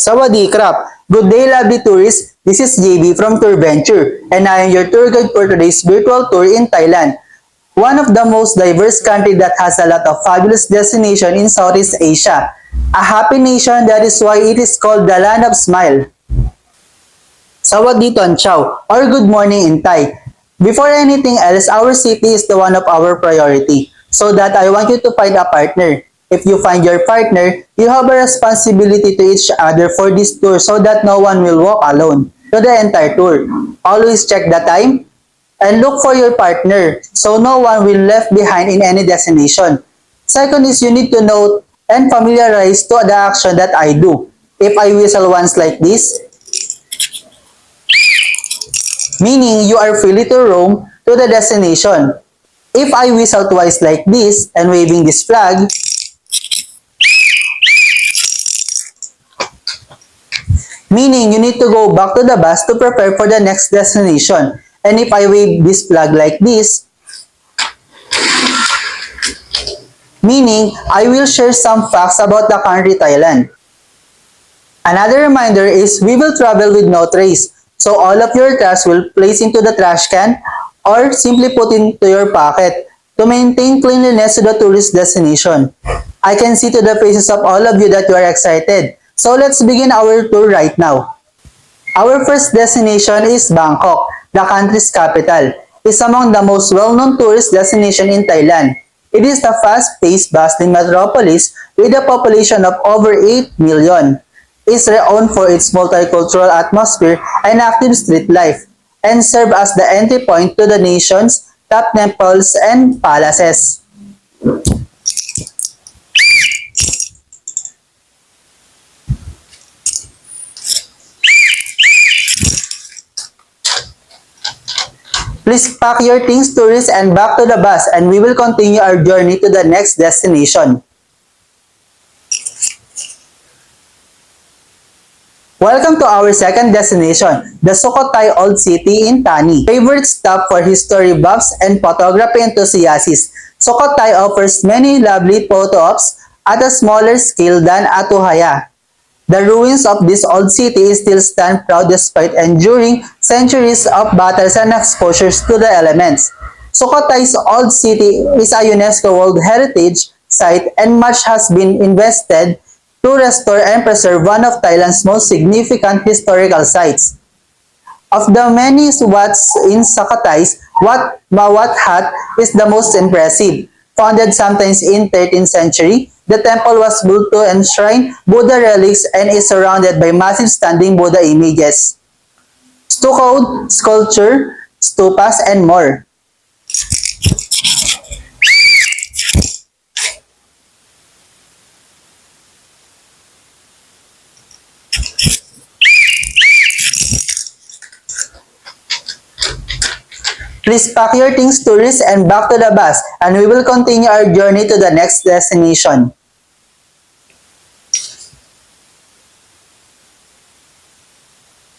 Sawadee krap! Good day, lovely tourists! This is JB from Tour Venture, and I am your tour guide for today's virtual tour in Thailand, one of the most diverse countries that has a lot of fabulous destinations in Southeast Asia. A happy nation, that is why it is called the Land of Smile. Sawadee Ton Chow, or good morning in Thai. Before anything else, our city is the one of our priority. So that I want you to find a partner. If you find your partner, you have a responsibility to each other for this tour so that no one will walk alone to the entire tour. Always check the time and look for your partner so no one will left behind in any destination. Second is you need to know and familiarize to the action that I do. If I whistle once like this, meaning you are free to roam to the destination. If I whistle twice like this and waving this flag, meaning you need to go back to the bus to prepare for the next destination. And if I wave this flag like this, meaning I will share some facts about the country Thailand. Another reminder is we will travel with no trays. So all of your trash will place into the trash can or simply put into your pocket to maintain cleanliness to the tourist destination. I can see to the faces of all of you that you are excited. So let's begin our tour right now. Our first destination is Bangkok, the country's capital. It's among the most well-known tourist destinations in Thailand. It is the fast-paced, bustling metropolis with a population of over 8 million. It's renowned for its multicultural atmosphere and active street life, and serve as the entry point to the nation's top temples and palaces. Please pack your things, tourists, and back to the bus, and we will continue our journey to the next destination. Welcome to our second destination, the Sukhothai Old City in Thani. Favorite stop for history buffs and photography enthusiasts, Sukhothai offers many lovely photo ops at a smaller scale than Atuhaya. The ruins of this old city still stand proud despite enduring centuries of battles and exposures to the elements. Sukhothai's old city is a UNESCO World Heritage Site and much has been invested to restore and preserve one of Thailand's most significant historical sites. Of the many wats in Sukhothai, Wat Hat is the most impressive. Founded sometimes in 13th century, the temple was built to enshrine Buddha relics and is surrounded by massive standing Buddha images, stuccoed sculpture, stupas, and more. Please pack your things, tourists, and back to the bus, and we will continue our journey to the next destination.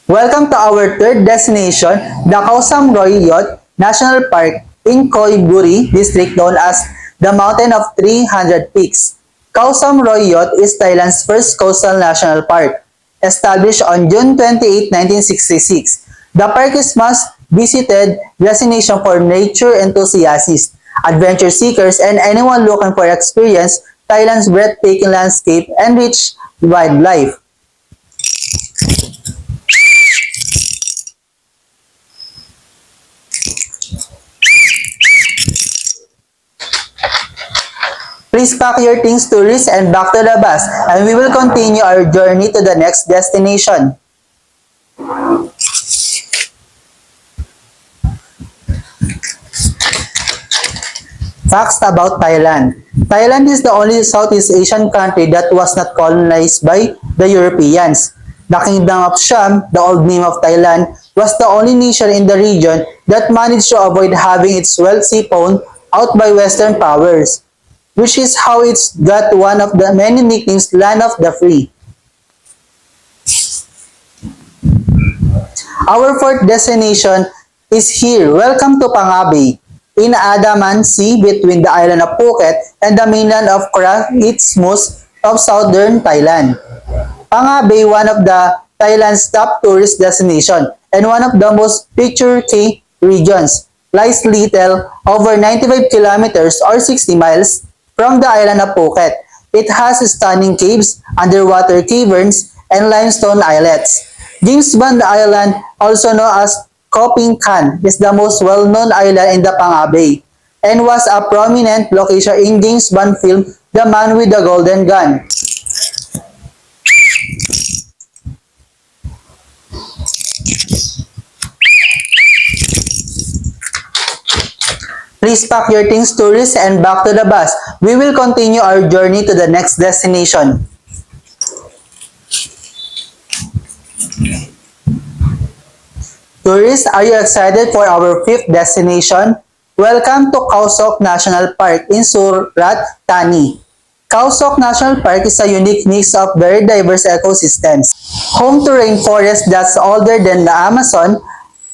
Welcome to our third destination, the Khao Sam-Roy National Park in Khoi Buri district known as the Mountain of 300 Peaks. Khao Sam-Roy is Thailand's first coastal national park, established on June 28, 1966. The park is must-visited destination for nature enthusiasts, adventure seekers, and anyone looking for experience Thailand's breathtaking landscape and rich wildlife. Please pack your things, tourists, and back to the bus, and we will continue our journey to the next destination. Facts about Thailand. Thailand is the only Southeast Asian country that was not colonized by the Europeans. The Kingdom of Siam, the old name of Thailand, was the only nation in the region that managed to avoid having its wealth siphoned out by Western powers, which is how it's got one of the many nicknames Land of the Free. Our fourth destination is here. Welcome to Pangabe. In Andaman Sea between the island of Phuket and the mainland of Krath Isthmus of southern Thailand. Panga Bay, one of the Thailand's top tourist destination and one of the most picturesque regions, lies little over 95 kilometers or 60 miles from the island of Phuket. It has stunning caves, underwater caverns, and limestone islets. James Bond Island, also known as Koh Ping Kan, is the most well-known island in the Panga Bay and was a prominent location in James Bond film The Man with the Golden Gun. Please pack your things, tourists, and back to the bus. We will continue our journey to the next destination. Tourists, are you excited for our fifth destination? Welcome to Khao Sok National Park in Surat Thani. Khao Sok National Park is a unique mix of very diverse ecosystems. Home to rainforest that's older than the Amazon,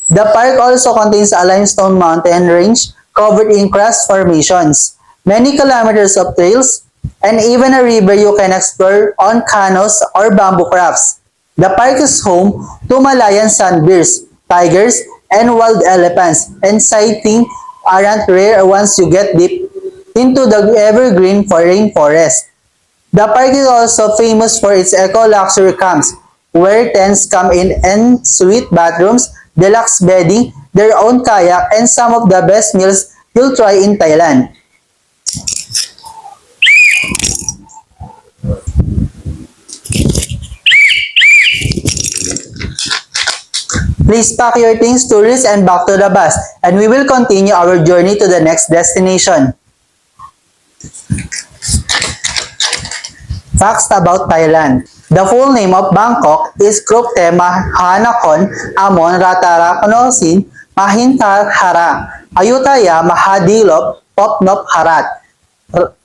the park also contains a limestone mountain range covered in crust formations, many kilometers of trails, and even a river you can explore on canoes or bamboo crafts. The park is home to Malayan sand bears, tigers, and wild elephants, and sighting aren't rare once you get deep into the evergreen rainforest. The park is also famous for its eco-luxury camps, where tents come in en-suite bathrooms, deluxe bedding, their own kayak, and some of the best meals you'll try in Thailand. Please pack your things, tourists, and back to the bus, and we will continue our journey to the next destination. Facts about Thailand. The full name of Bangkok is Krupte Mahanakon Amon Ratarakonosin Mahinthara Ayutthaya Mahadilop Popnop Harat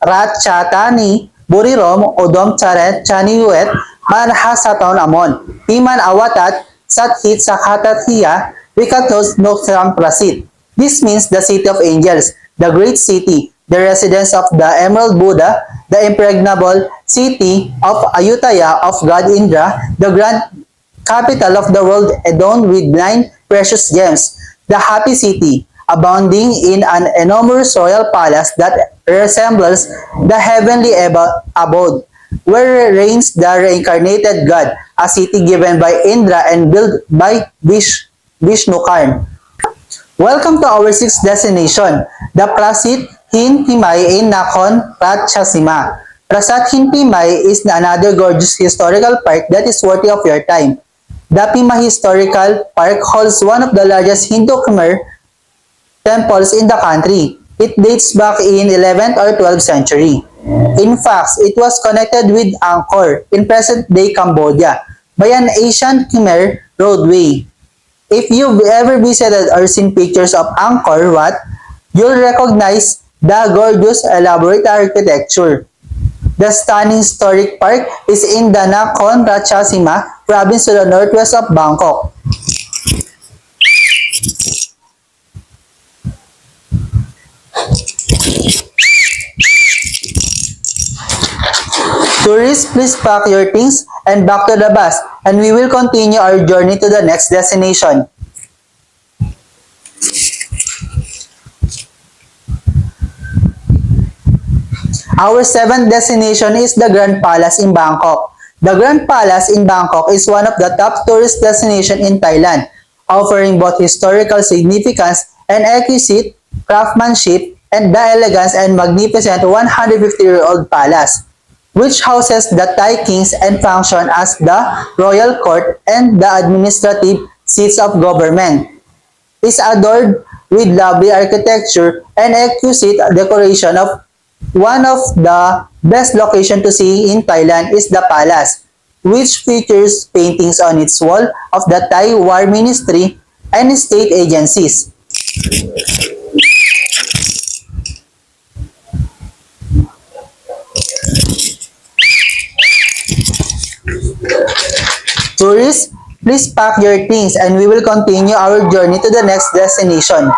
Ratchatani Burirom Odom Charet Chaniuet Manhasaton Amon Timan Awatat Sathit Sakhatathiya Rikatos Noktram Prasit. This means the City of Angels, the Great City, the residence of the Emerald Buddha, the impregnable city of Ayutthaya of God Indra, the grand capital of the world adorned with 9 precious gems, the Happy City, abounding in an enormous royal palace that resembles the heavenly abode, where reigns the reincarnated God, a city given by Indra and built by Vishnukarn. Welcome to our sixth destination, the Prasit Hin Pimay in Nakhon Ratchasima. Prasat Hin Pimay is another gorgeous historical park that is worthy of your time. The Pimay Historical Park holds one of the largest Hindu Khmer temples in the country. It dates back in 11th or 12th century. In fact, it was connected with Angkor in present-day Cambodia by an ancient Khmer roadway. If you've ever visited or seen pictures of Angkor Wat, you'll recognize the gorgeous elaborate architecture. The stunning historic park is in the Nakhon Ratchasima province to the northwest of Bangkok. Tourists, please pack your things and back to the bus, and we will continue our journey to the next destination. Our seventh destination is the Grand Palace in Bangkok. The Grand Palace in Bangkok is one of the top tourist destinations in Thailand, offering both historical significance and exquisite craftsmanship and the elegance and magnificent 150-year-old palace, which houses the Thai kings and function as the royal court and the administrative seats of government. Is adored with lovely architecture and exquisite decoration. Of one of the best locations to see in Thailand is the palace, which features paintings on its wall of the Thai War Ministry and state agencies. Tourists, please pack your things and we will continue our journey to the next destination.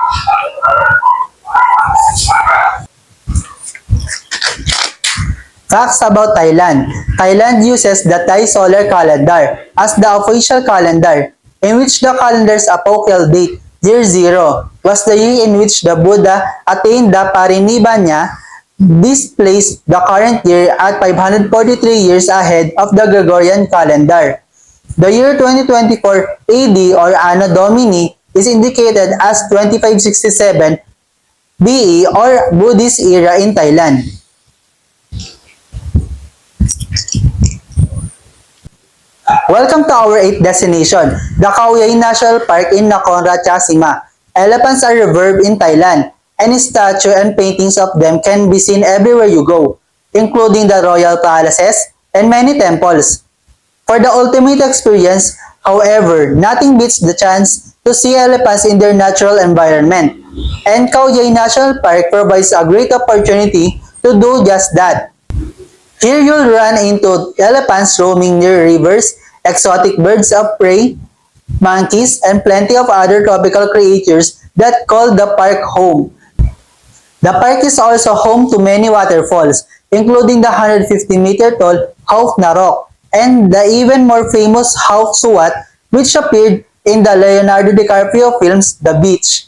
Facts about Thailand. Thailand uses the Thai solar calendar as the official calendar, in which the calendar's apocal date, year 0, was the year in which the Buddha attained the parinibanya. This placed the current year at 543 years ahead of the Gregorian calendar. The year 2024 AD or Anno Domini is indicated as 2567 BE or Buddhist era in Thailand. Welcome to our 8th destination, the Khao Yai National Park in Nakhon Ratchasima. Elephants are revered in Thailand, and statues and paintings of them can be seen everywhere you go, including the royal palaces and many temples. For the ultimate experience, however, nothing beats the chance to see elephants in their natural environment, and Khao Yai National Park provides a great opportunity to do just that. Here you'll run into elephants roaming near rivers, exotic birds of prey, monkeys, and plenty of other tropical creatures that call the park home. The park is also home to many waterfalls, including the 150-meter tall Hauf Narok and the even more famous Hauf Suat, which appeared in the Leonardo DiCaprio films The Beach.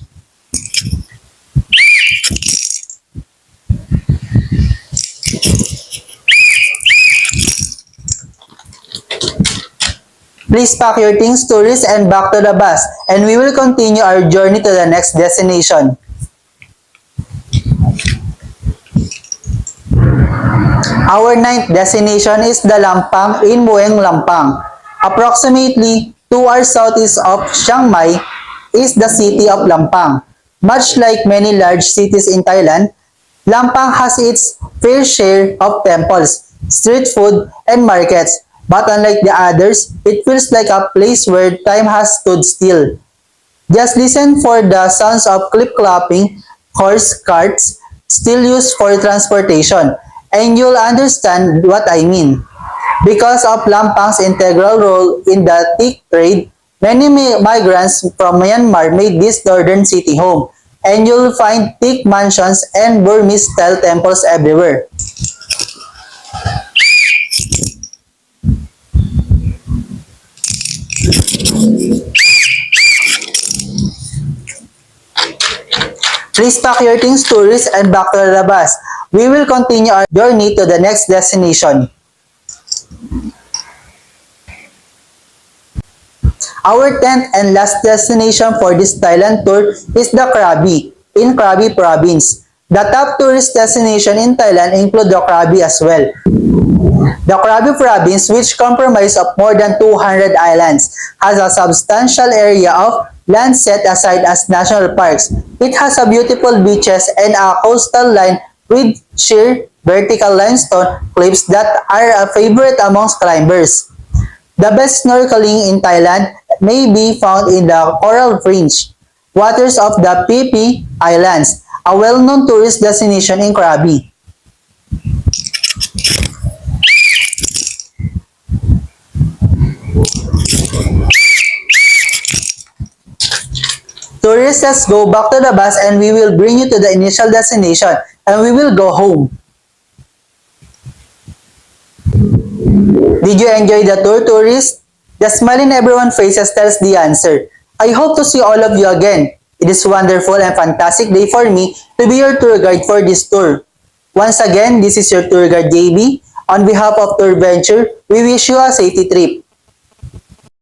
Please pack your things, tourists, and back to the bus, and we will continue our journey to the next destination. Our 9th destination is the Lampang in Mueang Lampang. Approximately 2 hours southeast of Chiang Mai is the city of Lampang. Much like many large cities in Thailand, Lampang has its fair share of temples, street food, and markets. But unlike the others, it feels like a place where time has stood still. Just listen for the sounds of clip-clopping horse carts still used for transportation, and you'll understand what I mean. Because of Lampang's integral role in the teak trade, many migrants from Myanmar made this northern city home, and you'll find teak mansions and Burmese-style temples everywhere. Please pack your things, tourists, and back to the bus. We will continue our journey to the next destination. Our 10th and last destination for this Thailand tour is the Krabi, in Krabi province. The top tourist destination in Thailand include the Krabi as well. The Krabi province, which comprises of more than 200 islands, has a substantial area of land set aside as national parks. It has a beautiful beaches and a coastal line with sheer vertical limestone cliffs that are a favorite amongst climbers. The best snorkeling in Thailand may be found in the coral fringe waters of the Phi Phi Islands, a well-known tourist destination in Krabi. Tourists, let's go back to the bus and we will bring you to the initial destination and we will go home. Did you enjoy the tour, tourists? The smile in everyone's faces tells the answer. I hope to see all of you again. It is a wonderful and fantastic day for me to be your tour guide for this tour. Once again, this is your tour guide JB. On behalf of Tour Venture, we wish you a safety trip.